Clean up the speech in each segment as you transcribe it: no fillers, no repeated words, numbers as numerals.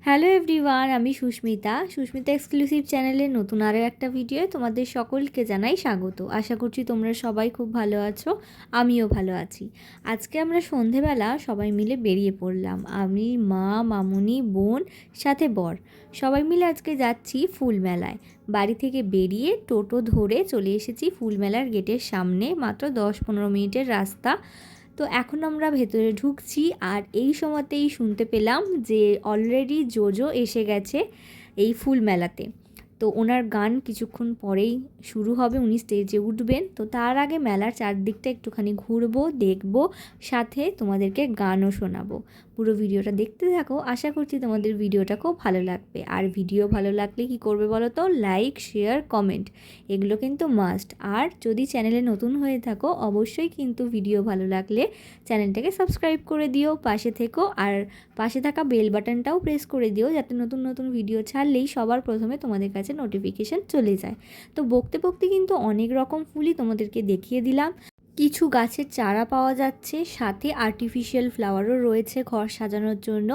Hello everyone, আমি Susmita exclusive চ্যানেলের নতুন আরও একটা ভিডিওয়ে তোমাদের সকলকে জানাই স্বাগত। আশা করছি তোমরা সবাই খুব ভালো আছো, আমিও ভালো আছি। আজকে আমরা সন্ধেবেলা সবাই মিলে বেরিয়ে পড়লাম। আমি, মা, মামুনি, বোন, সাথে বর, সবাই মিলে আজকে যাচ্ছি ফুল মেলায়। বাড়ি থেকে বেরিয়ে টোটো ধরে চলে এসেছি ফুল মেলার গেটের সামনে। মাত্র 10-15 মিনিটের রাস্তা। তো এখন আমরা ভেতরে ঢুকছি, আর এই সময়তেই শুনতে পেলাম যে অলরেডি জোজো এসে গেছে এই ফুল মেলাতে। তো ওনার গান কিছুক্ষণ পরেই শুরু হবে, উনি স্টেজে উঠবেন। তো তার আগে মেলার চারদিকটা একটুখানি ঘুরবো, দেখবো, সাথে তোমাদেরকে গানও শোনাবো। পুরো ভিডিওটা দেখতে থাকো, আশা করছি তোমাদের ভিডিওটা খুব ভালো লাগবে। আর ভিডিও ভালো লাগলে কি করবে বলো তো? লাইক, শেয়ার, কমেন্ট, এগুলো কিন্তু মাস্ট। আর যদি চ্যানেলে নতুন হয়ে থাকো অবশ্যই কিন্তু ভিডিও ভালো লাগলে চ্যানেলটাকে সাবস্ক্রাইব করে দিও, পাশে থেকো। আর পাশে থাকা বেল বাটনটাও প্রেস করে দিও, যাতে নতুন নতুন ভিডিও ছাড়লেই সবার প্রথমে তোমাদের কাছে নোটিফিকেশান চলে যায়। তো বকতে বকতে কিন্তু অনেক রকম ফুলই তোমাদেরকে দেখিয়ে দিলাম। কিছু গাছের চারা পাওয়া যাচ্ছে, সাথে আর্টিফিশিয়াল ফ্লাওয়ারও রয়েছে ঘর সাজানোর জন্য।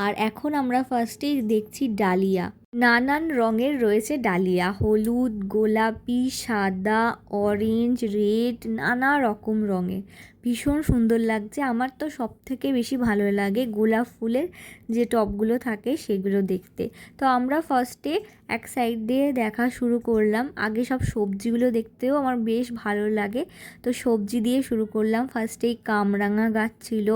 আর এখন আমরা ফার্স্টেই দেখছি ডালিয়া। নানান রঙের রয়েছে ডালিয়া, হলুদ, গোলাপি, সাদা, অরেঞ্জ, রেড, নানা রকম রঙের। ভীষণ সুন্দর লাগছে। আমার তো সব থেকে বেশি ভালো লাগে গোলাপ ফুলের যে টবগুলো থাকে সেগুলো দেখতে। তো আমরা ফার্স্টে এক সাইড দিয়ে দেখা শুরু করলাম। আগে সব সবজিগুলো দেখতেও আমার বেশ ভালো লাগে, তো সবজি দিয়ে শুরু করলাম। ফার্স্টেই কামরাঙা গাছ ছিল,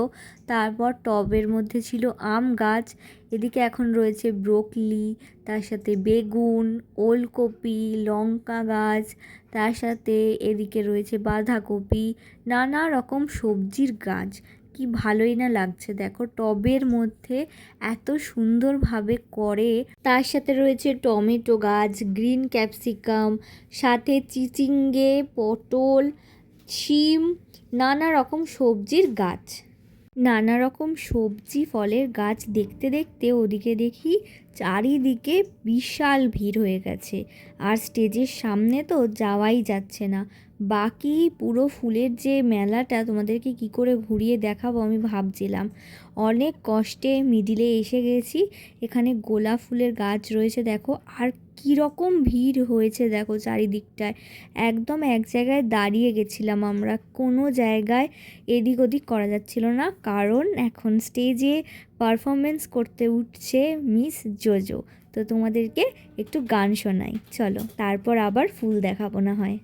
তারপর টবের মধ্যে ছিল আম গাছ, এদিকে এখন রয়েছে ব্রোকলি, তার সাথে বেগুন, ওলকপি, লঙ্কা গাছ, তার সাথে এদিকে রয়েছে বাঁধাকপি, নানা রকম সবজির গাছ। কি ভালোই না লাগছে দেখো, টবের মধ্যে এত সুন্দরভাবে করে। তার সাথে রয়েছে টমেটো গাছ, গ্রিন ক্যাপসিকাম, সাথে চিচিঙ্গে, পটল, শিম, নানা রকম সবজির গাছ। নানা রকম সবজি ফলের গাছ দেখতে দেখতে ওদিকে দেখি চারিদিকে বিশাল ভিড় হয়ে গেছে। আর স্টেজের সামনে তো যাওয়াই যাচ্ছে না। বাকি পুরো ফুলের যে মেলাটা তোমাদেরকে কি করে ঘুরিয়ে দেখাবো আমি ভাবছিলাম। অনেক কষ্টে মিডিলে এসে গেছি। এখানে গোলাপ ফুলের গাছ রয়েছে দেখো, আর কীরকম ভিড় হয়েছে দেখো চারিদিকটায়। একদম এক জায়গায় দাঁড়িয়ে গেছিলাম আমরা, কোনো জায়গায় এদিক ওদিক করা যাচ্ছিল না, কারণ এখন স্টেজে পারফরমেন্স করতে উঠছে মিস জোজো। তো তোমাদেরকে একটু গান শোনাই, চলো, তারপর আবার ফুল দেখাবো না হয়।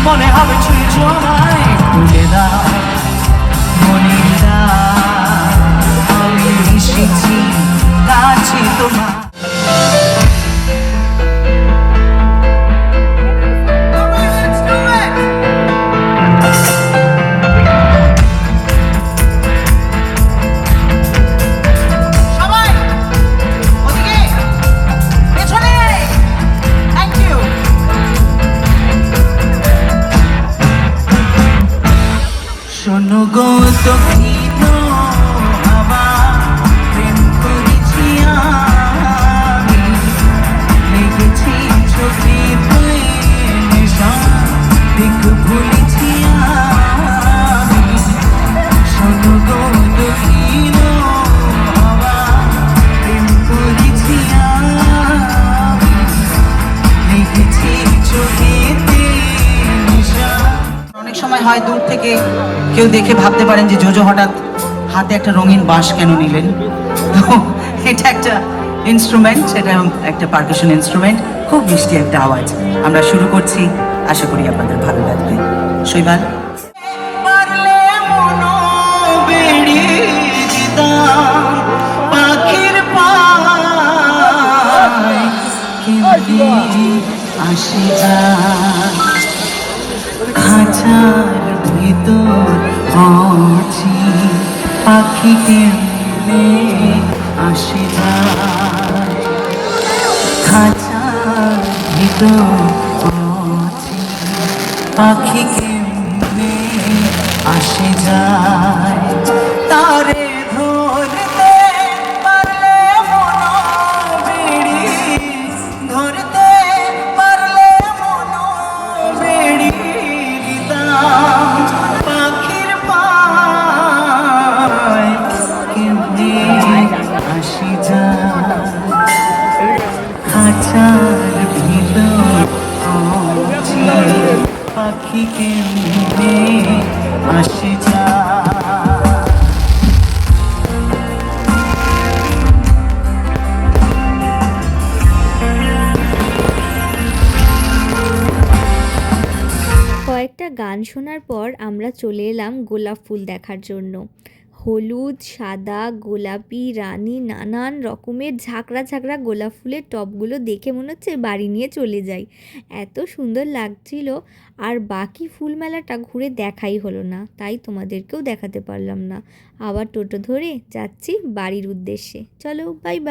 মনে হবে ছুঁয়ে জমায় তুলে দাও মনে আমি এসেছি কাছে তোমার। শোনো গো দক্ষিণ আমার প্রেম করেছি আমি, লেগেছি চোখে নেশা দেখো ভুলেছি আমি। শোনো গো দক্ষিণ আমার প্রেম করেছি আমি, লেগেছি চোখে নেশা। অনেক সময় হয় দূর থেকে কেউ দেখে ভাবতে পারেন যে জোজো হঠাৎ হাতে একটা রঙিন বাঁশ কেন নিলেন। তো এটা একটা ইনস্ট্রুমেন্ট, এটা একটা পারকাশন ইনস্ট্রুমেন্ট, খুব মিষ্টি একটা আওয়াজ। আমরা শুরু করছি, আশা করি আপনাদের ভালো লাগবে। শৈবাল পারলে মনো বেড়ি দিতাম পাখির পায়, কেমনে আসি যায় খাঁচার ভিতর পড়ছি, পাখি কেমনে আসি যায় খাঁচার ভিতর পড়ছি, পাখি কেমনে আসি যায় তারে ধরতে পারলে মনো বেড়ি, ধরতে পারলে মনো বেড়ি দিতাম পাখির পায়, কেমনে আসি যায় খাঁচার ভিতর পড়ছি, পাখি কেমনে আসি যায়। কয়েকটা গান শোনার পর আমরা চলে এলাম গোলাপ ফুল দেখার জন্য। হলুদ, সাদা, গোলাপি, রানী, নানান রকমের ঝাঁকড়া ঝাঁকড়া গোলাপ ফুলের টবগুলো দেখে মনে হচ্ছে বাড়ি নিয়ে চলে যাই, এত সুন্দর লাগছিল। আর বাকি ফুল মেলাটা ঘুরে দেখাই হলো না, তাই তোমাদেরকেও দেখাতে পারলাম না। আবার টোটো ধরে যাচ্ছি বাড়ির উদ্দেশ্যে। চলো, বাই বাই।